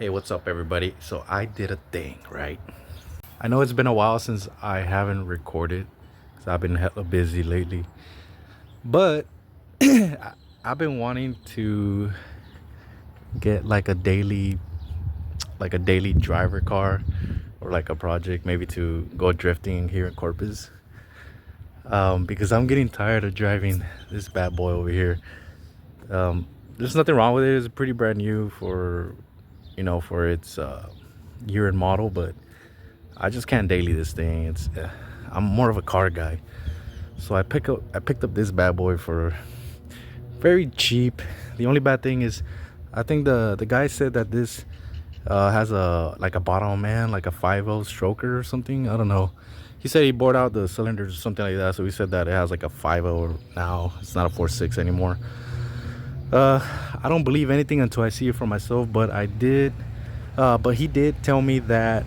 Hey, what's up, everybody? So I did a thing, right? I know it's been a while since I haven't recorded because I've been hella busy lately, but I've been wanting to get like a daily driver car or like a project, maybe to go drifting here in Corpus. Because I'm getting tired of driving this bad boy over here. There's nothing wrong with it. It's pretty brand new for, for its year and model, but I just can't daily this thing. I'm more of a car guy, so I picked up this bad boy for very cheap. The only bad thing is, I think the guy said that this has a bottom man, like a 5.0 stroker or something. I don't know. He said he bored out the cylinders or something like that, so he said that it has like a 5.0 now. It's not a 4.6 anymore. I don't believe anything until I see it for myself, but I did. But he did tell me that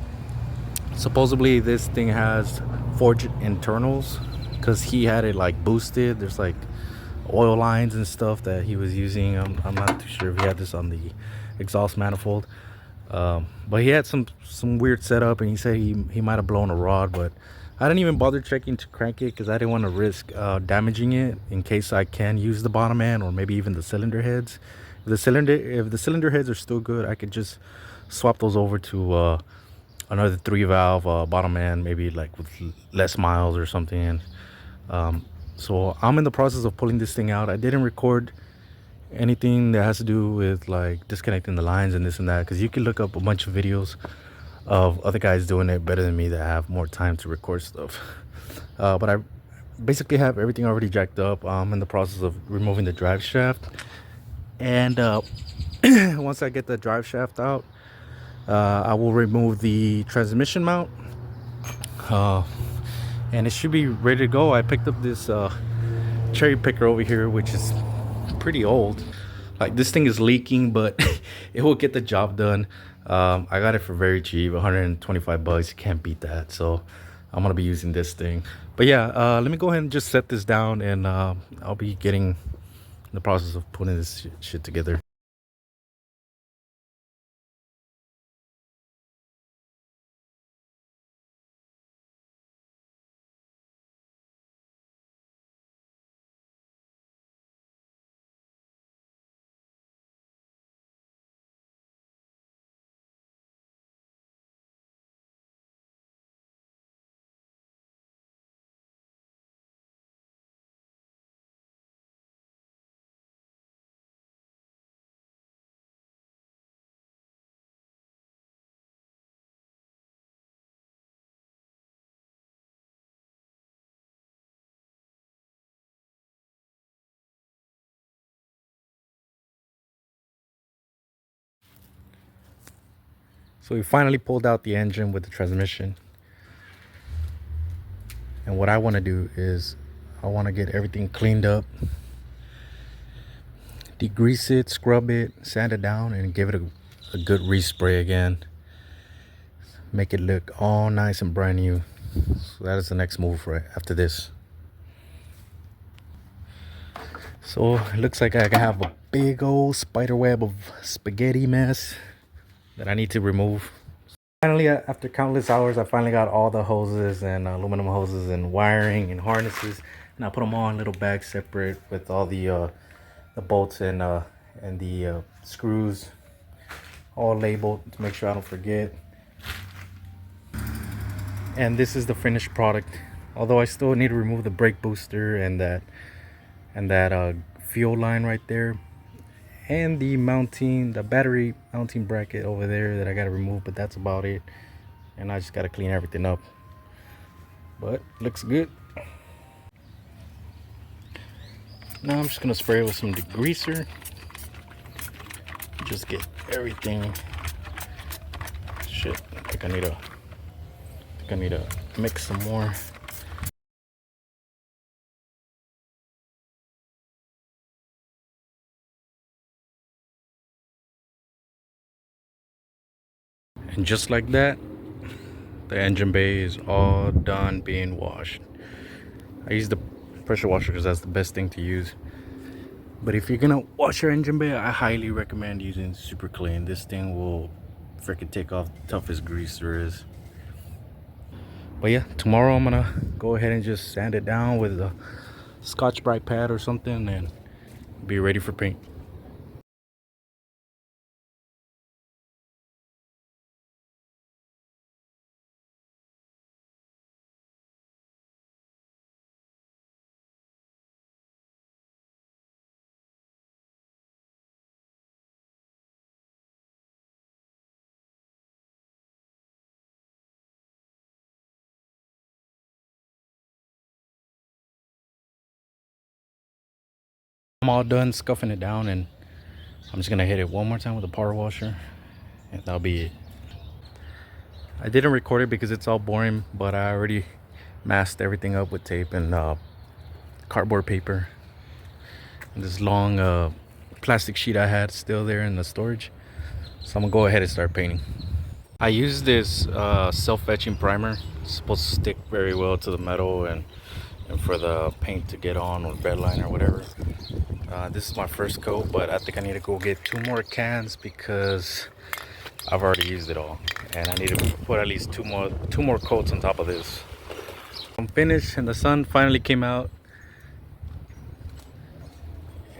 supposedly this thing has forged internals because he had it like boosted. There's like oil lines and stuff that he was using. I'm not too sure if he had this on the exhaust manifold, but he had some weird setup, and he said he might have blown a rod, but I didn't even bother checking to crank it because I didn't want to risk damaging it in case I can use the bottom end or maybe even the cylinder heads. If the cylinder heads are still good, I could just swap those over to another 3-valve bottom end, maybe like with less miles or something. So I'm in the process of pulling this thing out. I didn't record anything that has to do with like disconnecting the lines and this and that, because you can look up a bunch of videos of other guys doing it better than me that have more time to record stuff. But I basically have everything already jacked up. I'm in the process of removing the drive shaft, and once I get the drive shaft out, I will remove the transmission mount, and it should be ready to go. I picked up this cherry picker over here, which is pretty old. Like, this thing is leaking, but it will get the job done. I got it for very cheap, 125 bucks. You can't beat that. So I'm gonna be using this thing. But yeah, let me go ahead and just set this down, and I'll be getting in the process of putting this shit together. So we finally pulled out the engine with the transmission. And what I want to do is I want to get everything cleaned up, degrease it, scrub it, sand it down, and give it a good respray again. Make it look all nice and brand new. So that is the next move right after this. So it looks like I have a big old spider web of spaghetti mess that I need to remove. Finally, after countless hours, I finally got all the hoses and aluminum hoses and wiring and harnesses, and I put them all in little bags separate with all the bolts and the screws all labeled to make sure I don't forget. And this is the finished product. Although I still need to remove the brake booster and that fuel line right there, and the battery mounting bracket over there that I gotta remove, but that's about it. And I just gotta clean everything up, but looks good. Now I'm just gonna spray it with some degreaser, just get everything. Shit, I think I need to mix some more. And just like that, the engine bay is all done being washed. I use the pressure washer because that's the best thing to use. But if you're gonna wash your engine bay, I highly recommend using Super Clean. This thing will freaking take off the toughest grease there is. But yeah, tomorrow I'm gonna go ahead and just sand it down with a Scotch Brite pad or something and be ready for paint. I'm all done scuffing it down, and I'm just gonna hit it one more time with a power washer, and that'll be it. I didn't record it because it's all boring, but I already masked everything up with tape and cardboard paper. And this long plastic sheet I had still there in the storage. So I'm gonna go ahead and start painting. I used this self-etching primer. It's supposed to stick very well to the metal and for the paint to get on with bedline or whatever. This is my first coat, but I think I need to go get 2 more cans because I've already used it all, and I need to put at least two more coats on top of this. I'm finished, and the sun finally came out,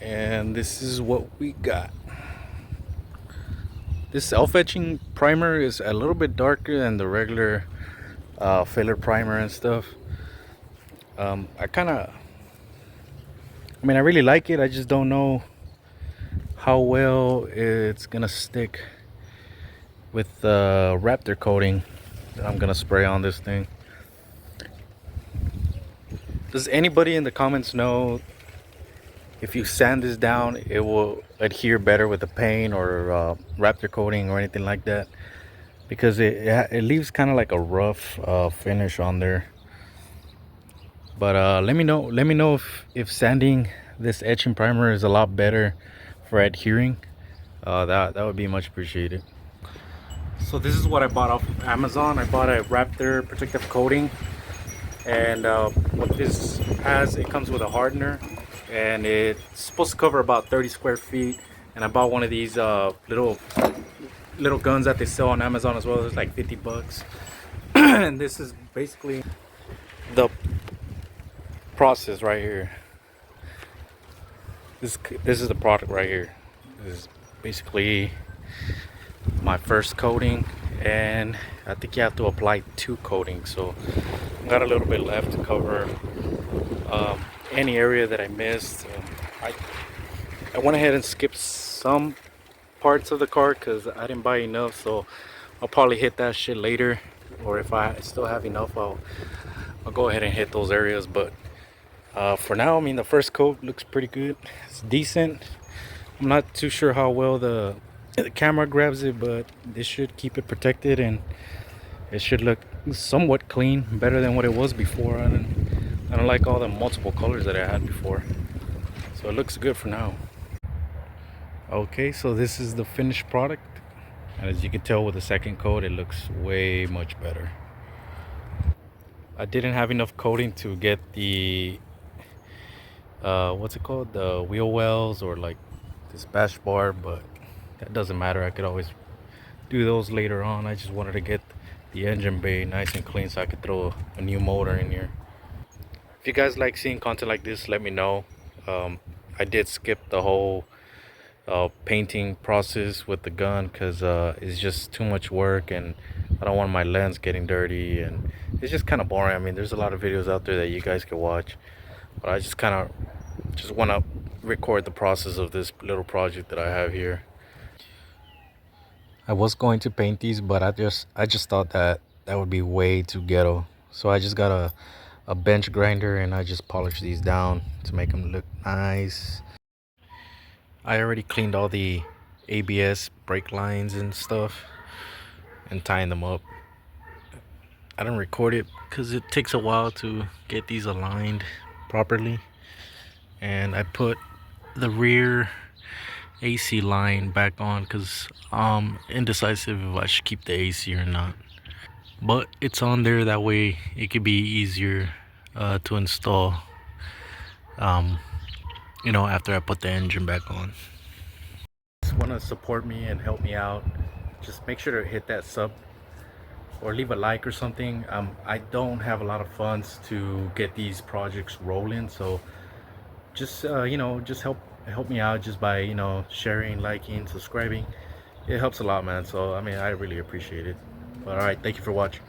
and this is what we got. This self-etching primer is a little bit darker than the regular filler primer and stuff. I really like it. I just don't know how well it's gonna stick with the Raptor coating that I'm gonna spray on this thing. Does anybody in the comments know if you sand this down it will adhere better with the paint or Raptor coating or anything like that? Because it leaves kind of like a rough finish on there. But let me know if sanding this etching primer is a lot better for adhering. That would be much appreciated. So this is what I bought off of Amazon. I bought a Raptor protective coating, and what this has, it comes with a hardener, and it's supposed to cover about 30 square feet. And I bought one of these little guns that they sell on Amazon as well. It's like 50 bucks. And this is basically the process right here. This is the product right here. This is basically my first coating, and I think you have to apply 2 coatings, so I got a little bit left to cover any area that I missed. I went ahead and skipped some parts of the car because I didn't buy enough, so I'll probably hit that shit later, or if I still have enough, I'll go ahead and hit those areas. But for now, I mean, the first coat looks pretty good. It's decent. I'm not too sure how well the camera grabs it, but this should keep it protected, and it should look somewhat clean, better than what it was before. I don't like all the multiple colors that I had before, so it looks good for now. Okay, so this is the finished product, and as you can tell with the second coat, it looks way much better. I didn't have enough coating to get the what's it called, the wheel wells or like this bash bar, but that doesn't matter. I could always do those later on. I just wanted to get the engine bay nice and clean so I could throw a new motor in here. If you guys like seeing content like this, let me know. I did skip the whole painting process with the gun because it's just too much work, and I don't want my lens getting dirty, and it's just kind of boring. I mean, there's a lot of videos out there that you guys can watch, but I just want to record the process of this little project that I have here. I was going to paint these, but I just thought that would be way too ghetto, so I just got a bench grinder and I just polished these down to make them look nice. I already cleaned all the ABS brake lines and stuff and tying them up. I don't record it because it takes a while to get these aligned properly, and I put the rear AC line back on because I'm indecisive if I should keep the AC or not, but it's on there. That way it could be easier to install after I put the engine back on. Just want to support me and help me out, just make sure to hit that sub or leave a like or something. I don't have a lot of funds to get these projects rolling, so just you know, just help me out just by, you know, sharing, liking, subscribing. It helps a lot, man. So I mean, I really appreciate it. But all right, thank you for watching.